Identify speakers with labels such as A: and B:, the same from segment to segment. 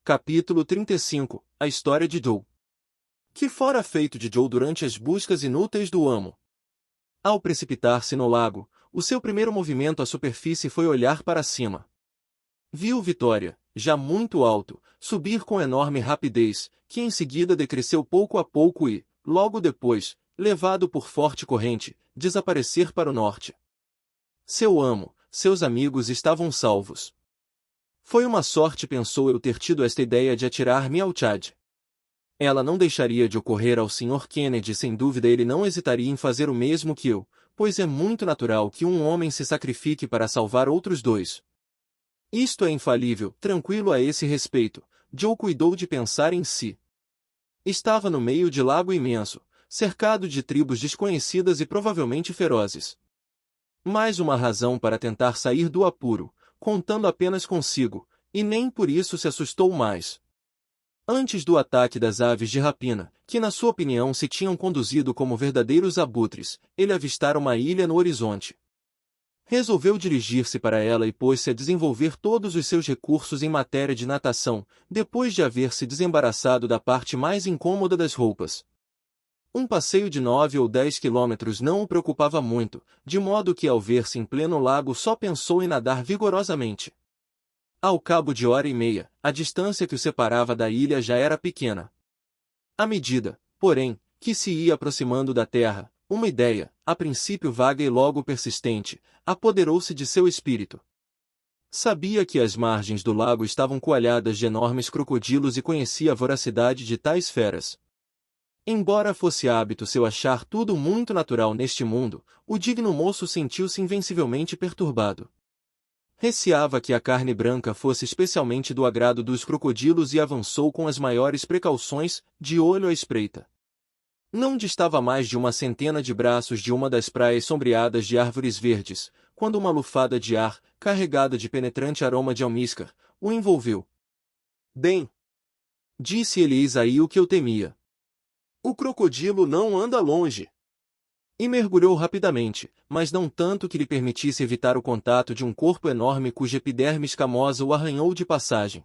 A: Capítulo 35 A história de Joe. Que fora feito de Joe durante as buscas inúteis do amo? Ao precipitar-se no lago, o seu primeiro movimento à superfície foi olhar para cima. Viu Vitória, já muito alto, subir com enorme rapidez, que em seguida decresceu pouco a pouco e, logo depois, levado por forte corrente, desaparecer para o norte. Seu amo, seus amigos estavam salvos. Foi uma sorte, pensou eu, ter tido esta ideia de atirar-me ao Chad. Ela não deixaria de ocorrer ao Sr. Kennedy, sem dúvida ele não hesitaria em fazer o mesmo que eu, pois é muito natural que um homem se sacrifique para salvar outros dois. Isto é infalível. Tranquilo a esse respeito, Joe cuidou de pensar em si. Estava no meio de lago imenso, cercado de tribos desconhecidas e provavelmente ferozes. Mais uma razão para tentar sair do apuro, contando apenas consigo, e nem por isso se assustou mais. Antes do ataque das aves de rapina, que na sua opinião se tinham conduzido como verdadeiros abutres, ele avistara uma ilha no horizonte. Resolveu dirigir-se para ela e pôs-se a desenvolver todos os seus recursos em matéria de natação, depois de haver se desembaraçado da parte mais incômoda das roupas. Um passeio de 9 ou 10 quilômetros não o preocupava muito, de modo que ao ver-se em pleno lago só pensou em nadar vigorosamente. Ao cabo de hora e meia, a distância que o separava da ilha já era pequena. À medida, porém, que se ia aproximando da terra, uma ideia, a princípio vaga e logo persistente, apoderou-se de seu espírito. Sabia que as margens do lago estavam coalhadas de enormes crocodilos e conhecia a voracidade de tais feras. Embora fosse hábito seu achar tudo muito natural neste mundo, o digno moço sentiu-se invencivelmente perturbado. Receava que a carne branca fosse especialmente do agrado dos crocodilos e avançou com as maiores precauções, de olho à espreita. Não distava mais de uma centena de braços de uma das praias sombreadas de árvores verdes, quando uma lufada de ar, carregada de penetrante aroma de almíscar, o envolveu. Bem, disse ele, eis aí o que eu temia. O crocodilo não anda longe. E mergulhou rapidamente, mas não tanto que lhe permitisse evitar o contato de um corpo enorme cuja epiderme escamosa o arranhou de passagem.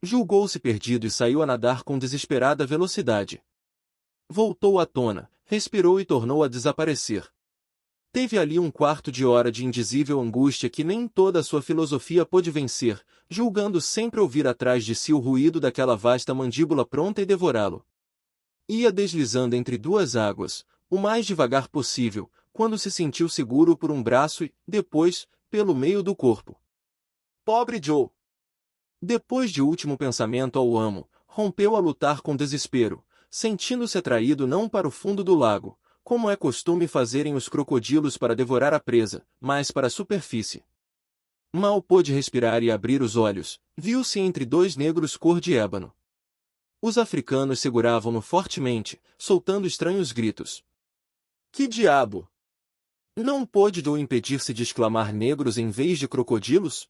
A: Julgou-se perdido e saiu a nadar com desesperada velocidade. Voltou à tona, respirou e tornou a desaparecer. Teve ali um quarto de hora de indizível angústia que nem toda a sua filosofia pôde vencer, julgando sempre ouvir atrás de si o ruído daquela vasta mandíbula pronta a devorá-lo. Ia deslizando entre duas águas, o mais devagar possível, quando se sentiu seguro por um braço e, depois, pelo meio do corpo. Pobre Joe! Depois de último pensamento ao amo, rompeu a lutar com desespero, sentindo-se atraído não para o fundo do lago, como é costume fazerem os crocodilos para devorar a presa, mas para a superfície. Mal pôde respirar e abrir os olhos, viu-se entre dois negros cor de ébano. Os africanos seguravam-no fortemente, soltando estranhos gritos. Que diabo! Não pôde Joe impedir-se de exclamar negros em vez de crocodilos?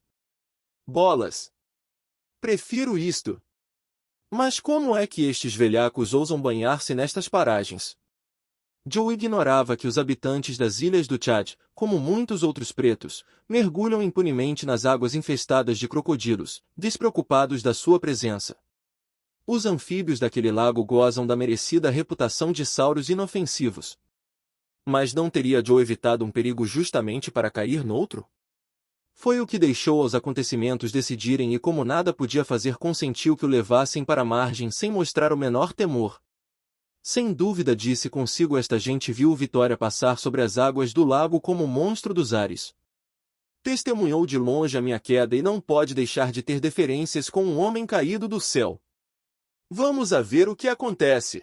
A: Bolas! Prefiro isto! Mas como é que estes velhacos ousam banhar-se nestas paragens? Joe ignorava que os habitantes das ilhas do Chad, como muitos outros pretos, mergulham impunemente nas águas infestadas de crocodilos, despreocupados da sua presença. Os anfíbios daquele lago gozam da merecida reputação de sauros inofensivos. Mas não teria Joe evitado um perigo justamente para cair noutro? Foi o que deixou os acontecimentos decidirem e, como nada podia fazer, consentiu que o levassem para a margem sem mostrar o menor temor. Sem dúvida, disse consigo, esta gente viu Vitória passar sobre as águas do lago como um monstro dos ares. Testemunhou de longe a minha queda e não pode deixar de ter deferências com um homem caído do céu. Vamos a ver o que acontece.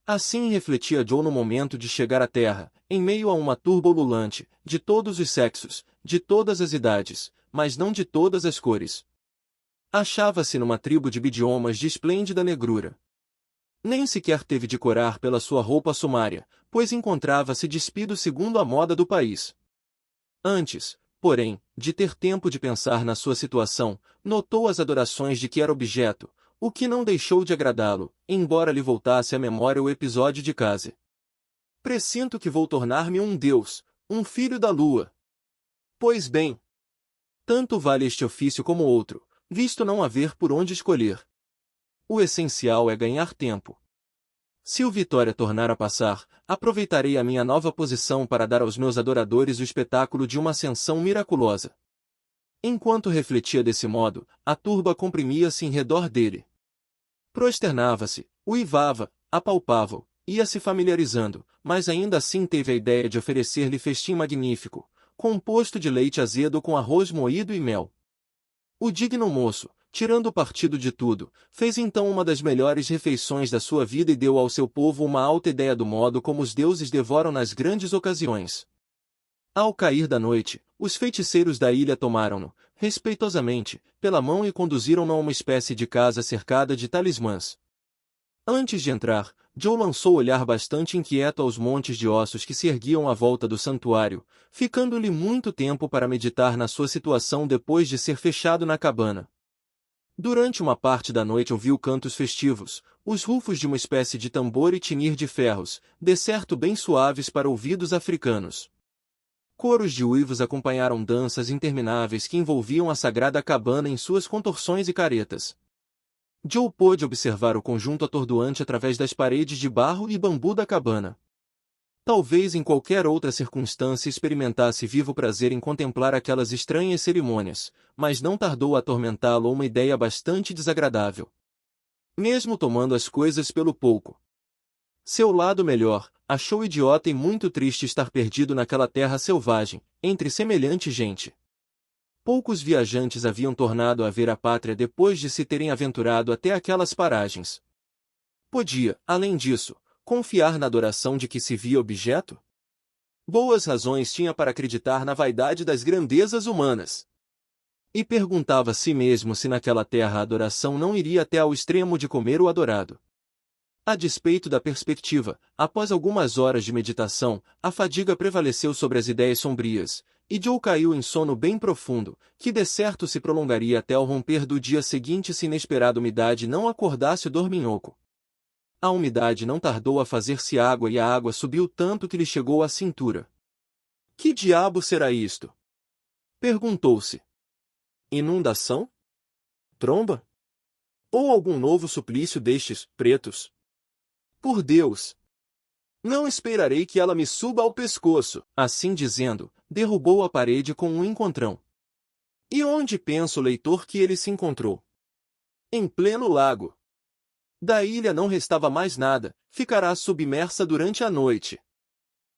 A: Assim refletia Joe no momento de chegar à terra, em meio a uma turba ululante, de todos os sexos, de todas as idades, mas não de todas as cores. Achava-se numa tribo de bidiomas de esplêndida negrura. Nem sequer teve de corar pela sua roupa sumária, pois encontrava-se despido segundo a moda do país. Antes, porém, de ter tempo de pensar na sua situação, notou as adorações de que era objeto, o que não deixou de agradá-lo, embora lhe voltasse à memória o episódio de Case. Pressinto que vou tornar-me um deus, um filho da lua. Pois bem, tanto vale este ofício como outro, visto não haver por onde escolher. O essencial é ganhar tempo. Se o Vitória tornar a passar, aproveitarei a minha nova posição para dar aos meus adoradores o espetáculo de uma ascensão miraculosa. Enquanto refletia desse modo, a turba comprimia-se em redor dele. Prosternava-se, uivava, apalpava-o, ia se familiarizando, mas ainda assim teve a ideia de oferecer-lhe festim magnífico, composto de leite azedo com arroz moído e mel. O digno moço, tirando partido de tudo, fez então uma das melhores refeições da sua vida e deu ao seu povo uma alta ideia do modo como os deuses devoram nas grandes ocasiões. Ao cair da noite, os feiticeiros da ilha tomaram-no, respeitosamente, pela mão e conduziram-no a uma espécie de casa cercada de talismãs. Antes de entrar, Joe lançou olhar bastante inquieto aos montes de ossos que se erguiam à volta do santuário, ficando-lhe muito tempo para meditar na sua situação depois de ser fechado na cabana. Durante uma parte da noite ouviu cantos festivos, os rufos de uma espécie de tambor e tinir de ferros, decerto bem suaves para ouvidos africanos. Coros de uivos acompanharam danças intermináveis que envolviam a sagrada cabana em suas contorções e caretas. Joe pôde observar o conjunto atordoante através das paredes de barro e bambu da cabana. Talvez em qualquer outra circunstância experimentasse vivo prazer em contemplar aquelas estranhas cerimônias, mas não tardou a atormentá-lo uma ideia bastante desagradável. Mesmo tomando as coisas pelo pouco. Seu lado melhor, achou idiota e muito triste estar perdido naquela terra selvagem, entre semelhante gente. Poucos viajantes haviam tornado a ver a pátria depois de se terem aventurado até aquelas paragens. Podia, além disso, confiar na adoração de que se via objeto? Boas razões tinha para acreditar na vaidade das grandezas humanas. E perguntava a si mesmo se naquela terra a adoração não iria até ao extremo de comer o adorado. A despeito da perspectiva, após algumas horas de meditação, a fadiga prevaleceu sobre as ideias sombrias, e Joe caiu em sono bem profundo, que de certo se prolongaria até ao romper do dia seguinte se inesperada umidade não acordasse o dorminhoco. A umidade não tardou a fazer-se água e a água subiu tanto que lhe chegou à cintura. Que diabo será isto? Perguntou-se. Inundação? Tromba? Ou algum novo suplício destes, pretos? Por Deus! Não esperarei que ela me suba ao pescoço. Assim dizendo, derrubou a parede com um encontrão. E onde pensa o leitor que ele se encontrou? Em pleno lago. Da ilha não restava mais nada, ficará submersa durante a noite.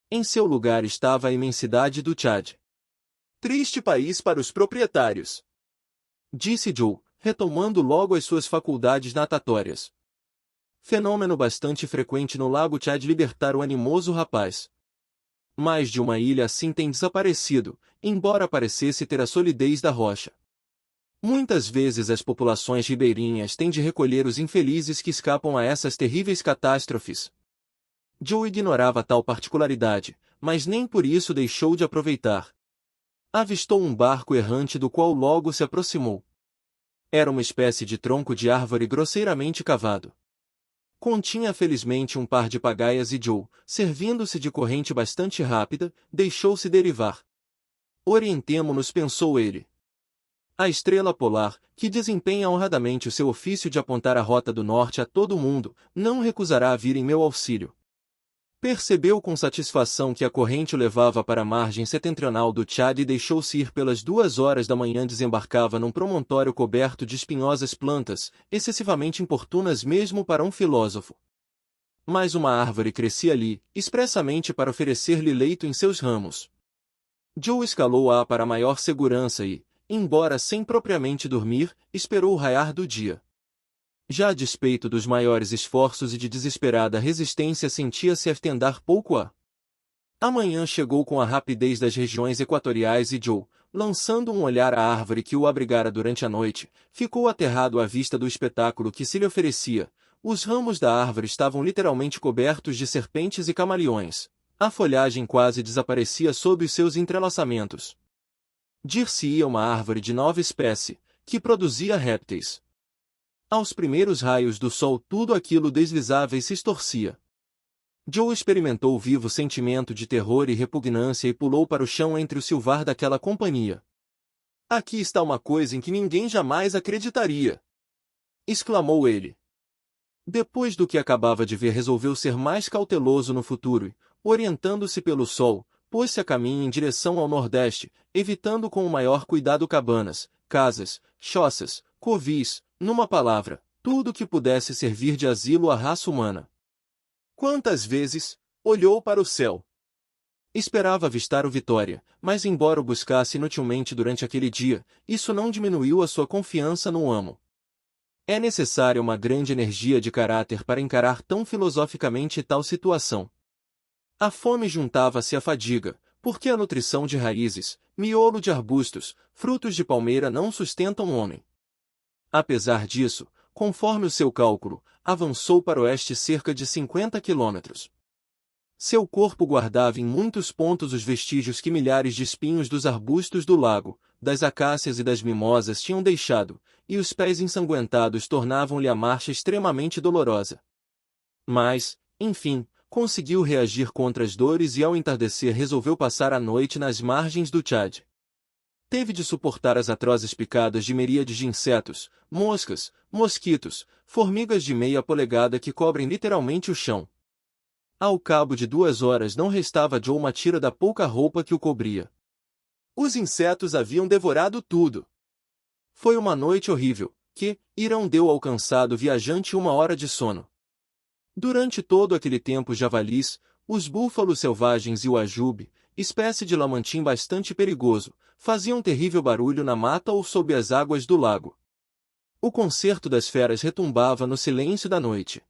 A: Em seu lugar estava a imensidade do Tchad. Triste país para os proprietários. Disse Joe, retomando logo as suas faculdades natatórias. Fenômeno bastante frequente no lago Tchad libertar o animoso rapaz. Mais de uma ilha assim tem desaparecido, embora parecesse ter a solidez da rocha. Muitas vezes as populações ribeirinhas têm de recolher os infelizes que escapam a essas terríveis catástrofes. Joe ignorava tal particularidade, mas nem por isso deixou de aproveitar. Avistou um barco errante do qual logo se aproximou. Era uma espécie de tronco de árvore grosseiramente cavado. Continha felizmente um par de pagaias e Joe, servindo-se de corrente bastante rápida, deixou-se derivar. Orientemo-nos, pensou ele. A estrela polar, que desempenha honradamente o seu ofício de apontar a rota do norte a todo mundo, não recusará vir em meu auxílio. Percebeu com satisfação que a corrente o levava para a margem setentrional do Tchad e deixou-se ir pelas 2 horas da manhã desembarcava num promontório coberto de espinhosas plantas, excessivamente importunas mesmo para um filósofo. Mas uma árvore crescia ali, expressamente para oferecer-lhe leito em seus ramos. Joe escalou-a para maior segurança e, embora sem propriamente dormir, esperou o raiar do dia. Já a despeito dos maiores esforços e de desesperada resistência sentia-se afetendar pouco a. Amanhã chegou com a rapidez das regiões equatoriais e Joe, lançando um olhar à árvore que o abrigara durante a noite, ficou aterrado à vista do espetáculo que se lhe oferecia. Os ramos da árvore estavam literalmente cobertos de serpentes e camaleões. A folhagem quase desaparecia sob os seus entrelaçamentos. Dir-se-ia uma árvore de nova espécie, que produzia répteis. Aos primeiros raios do sol tudo aquilo deslizava e se estorcia. Joe experimentou o vivo sentimento de terror e repugnância e pulou para o chão entre o silvar daquela companhia. Aqui está uma coisa em que ninguém jamais acreditaria! Exclamou ele. Depois do que acabava de ver, resolveu ser mais cauteloso no futuro e, orientando-se pelo sol, pôs-se a caminho em direção ao nordeste, evitando com o maior cuidado cabanas, casas, choças, covis, numa palavra, tudo que pudesse servir de asilo à raça humana. Quantas vezes olhou para o céu! Esperava avistar o Vitória, mas embora o buscasse inutilmente durante aquele dia, isso não diminuiu a sua confiança no amo. É necessária uma grande energia de caráter para encarar tão filosoficamente tal situação. A fome juntava-se à fadiga, porque a nutrição de raízes, miolo de arbustos, frutos de palmeira não sustentam o homem. Apesar disso, conforme o seu cálculo, avançou para o oeste cerca de 50 quilômetros. Seu corpo guardava em muitos pontos os vestígios que milhares de espinhos dos arbustos do lago, das acácias e das mimosas tinham deixado, e os pés ensanguentados tornavam-lhe a marcha extremamente dolorosa. Mas, enfim, conseguiu reagir contra as dores e ao entardecer resolveu passar a noite nas margens do Tchad. Teve de suportar as atrozes picadas de miríades de insetos, moscas, mosquitos, formigas de meia polegada que cobrem literalmente o chão. Ao cabo de 2 horas não restava a Joe uma tira da pouca roupa que o cobria. Os insetos haviam devorado tudo. Foi uma noite horrível, que Irão deu ao cansado viajante 1 hora de sono. Durante todo aquele tempo os javalis, os búfalos selvagens e o ajube, espécie de lamantim bastante perigoso, faziam terrível barulho na mata ou sob as águas do lago. O concerto das feras retumbava no silêncio da noite.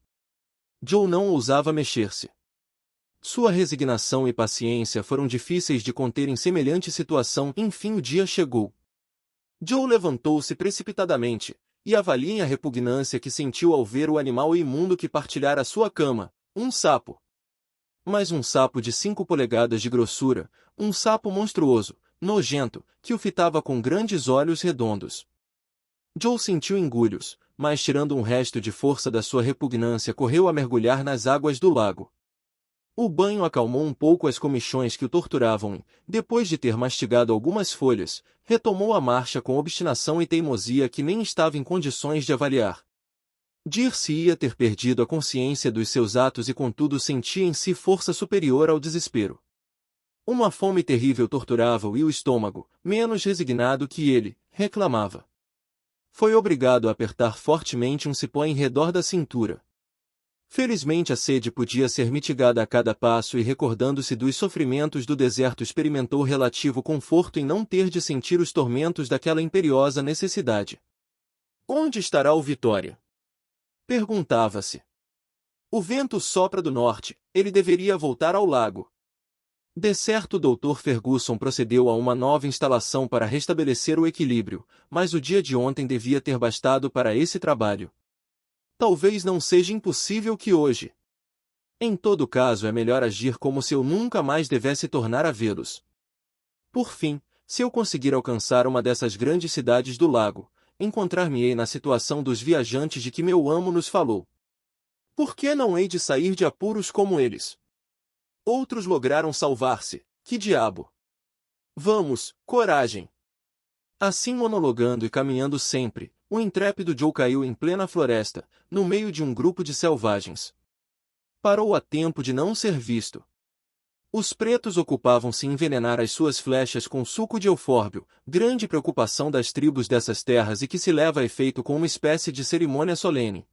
A: Joe não ousava mexer-se. Sua resignação e paciência foram difíceis de conter em semelhante situação. Enfim o dia chegou. Joe levantou-se precipitadamente, e avaliem a repugnância que sentiu ao ver o animal imundo que partilhara sua cama, um sapo. Mas um sapo de 5 polegadas de grossura, um sapo monstruoso, nojento, que o fitava com grandes olhos redondos. Joe sentiu engulhos, mas tirando um resto de força da sua repugnância correu a mergulhar nas águas do lago. O banho acalmou um pouco as comichões que o torturavam e, depois de ter mastigado algumas folhas, retomou a marcha com obstinação e teimosia que nem estava em condições de avaliar. Dir-se-ia ter perdido a consciência dos seus atos e contudo sentia em si força superior ao desespero. Uma fome terrível torturava-o e o estômago, menos resignado que ele, reclamava. Foi obrigado a apertar fortemente um cipó em redor da cintura. Felizmente a sede podia ser mitigada a cada passo e recordando-se dos sofrimentos do deserto experimentou relativo conforto em não ter de sentir os tormentos daquela imperiosa necessidade. Onde estará o Vitória? Perguntava-se. O vento sopra do norte, ele deveria voltar ao lago. De certo o Dr. Ferguson procedeu a uma nova instalação para restabelecer o equilíbrio, mas o dia de ontem devia ter bastado para esse trabalho. Talvez não seja impossível que hoje. Em todo caso é melhor agir como se eu nunca mais devesse tornar a vê-los. Por fim, se eu conseguir alcançar uma dessas grandes cidades do lago, encontrar-me-ei na situação dos viajantes de que meu amo nos falou. Por que não hei de sair de apuros como eles? Outros lograram salvar-se, que diabo! Vamos, coragem! Assim monologando e caminhando sempre, o intrépido Joe caiu em plena floresta, no meio de um grupo de selvagens. Parou a tempo de não ser visto. Os pretos ocupavam-se em envenenar as suas flechas com suco de eufórbio, grande preocupação das tribos dessas terras e que se leva a efeito com uma espécie de cerimônia solene.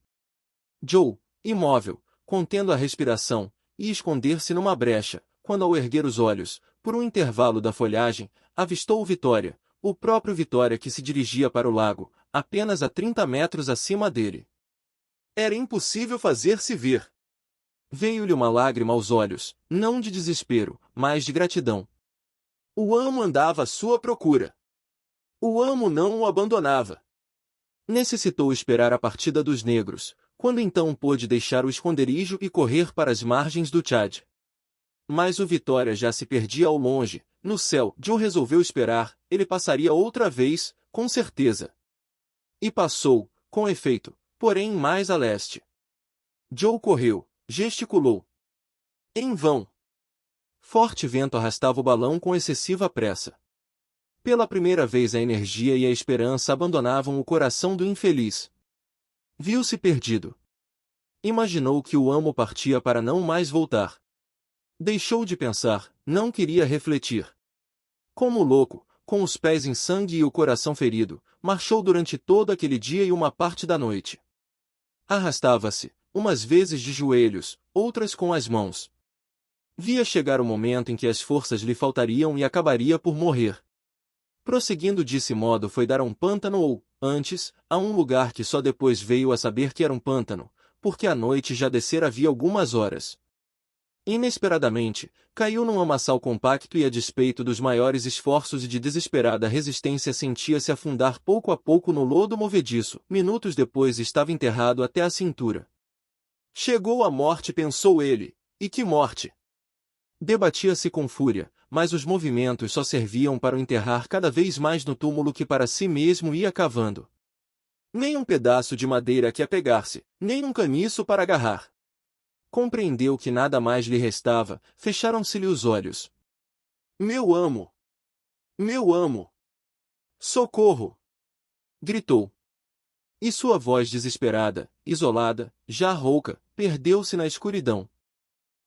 A: Joe, imóvel, contendo a respiração, ia esconder-se numa brecha, quando ao erguer os olhos, por um intervalo da folhagem, avistou o Vitória, o próprio Vitória que se dirigia para o lago, apenas a 30 metros acima dele. Era impossível fazer-se ver. Veio-lhe uma lágrima aos olhos, não de desespero, mas de gratidão. O amo andava à sua procura. O amo não o abandonava. Necessitou esperar a partida dos negros, quando então pôde deixar o esconderijo e correr para as margens do Tchad. Mas o Vitória já se perdia ao longe, no céu. Joe resolveu esperar, ele passaria outra vez, com certeza. E passou, com efeito, porém mais a leste. Joe correu, gesticulou. Em vão. Forte vento arrastava o balão com excessiva pressa. Pela primeira vez a energia e a esperança abandonavam o coração do infeliz. Viu-se perdido. Imaginou que o amo partia para não mais voltar. Deixou de pensar, não queria refletir. Como louco, com os pés em sangue e o coração ferido, marchou durante todo aquele dia e uma parte da noite. Arrastava-se, umas vezes de joelhos, outras com as mãos. Via chegar o momento em que as forças lhe faltariam e acabaria por morrer. Prosseguindo desse modo foi dar a um pântano ou, antes, a um lugar que só depois veio a saber que era um pântano, porque a noite já descera havia algumas horas. Inesperadamente, caiu num lamaçal compacto e a despeito dos maiores esforços e de desesperada resistência sentia-se afundar pouco a pouco no lodo movediço. Minutos depois estava enterrado até a cintura. Chegou a morte, pensou ele. E que morte! Debatia-se com fúria, mas os movimentos só serviam para o enterrar cada vez mais no túmulo que para si mesmo ia cavando. Nem um pedaço de madeira que apegar-se, nem um caniço para agarrar. Compreendeu que nada mais lhe restava, fecharam-se-lhe os olhos. Meu amo! Meu amo! Socorro! Gritou. E sua voz desesperada, isolada, já rouca, perdeu-se na escuridão.